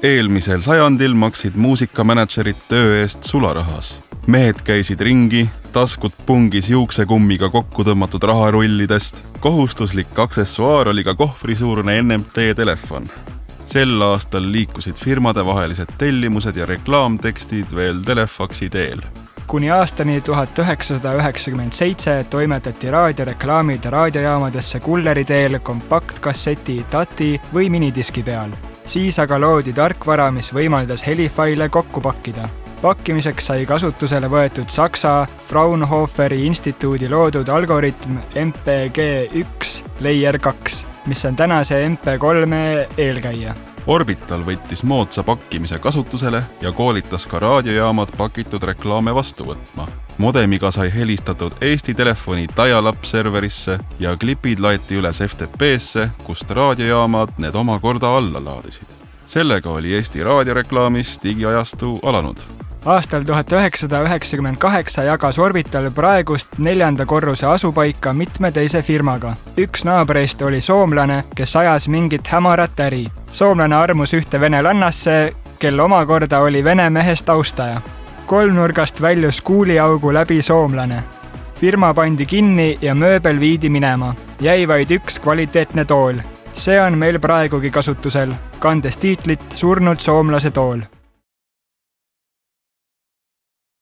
Eelmisel sajandil maksid muusikamänedžerid töö eest sularahas. Mehed käisid ringi, taskut pungis juuksekummiga kokku tõmmatud raharullidest. Kohustuslik aksessuaar oli ka kohvrisuurune NMT telefon. Sel aastal liikusid firmade vahelised tellimused ja reklaamtekstid veel telefaksi teel. Kuni aastani 1997 toimetati raadioreklaamid raadiojaamadesse kulleri teel kompaktkasseti, tati või minidiski peal. Siis aga loodi tarkvara, mis võimaldas helifaile kokku pakkida. Pakkimiseks sai kasutusele võetud Saksa Fraunhoferi instituudi loodud algoritm MPG1 Layer 2, mis on tänase MP3 eelkäija. Orbital võttis moodsa pakkimise kasutusele ja koolitas ka raadiojaamad pakitud reklaame vastu võtma. Modemiga sai helistatud Eesti telefoni dial-up serverisse ja klipid laeti üles FTP-sse, kust raadiojaamad need omakorda alla laadisid. Sellega oli Eesti raadioreklaamis digiajastu alanud. Aastal 1998 jagas Orbital praegust 4. korruse asupaika mitme teise firmaga. Üks naabreist oli soomlane, kes ajas mingit hämarat äri. Soomlane armus ühte venelannasse, kel omakorda oli vene mehest austaja. Kolmnurgast väljus kuuliaugu läbi soomlane. Firma pandi kinni ja mööbel viidi minema. Jäi vaid üks kvaliteetne tool. See on meil praegugi kasutusel, kandes tiitlit surnud soomlase tool.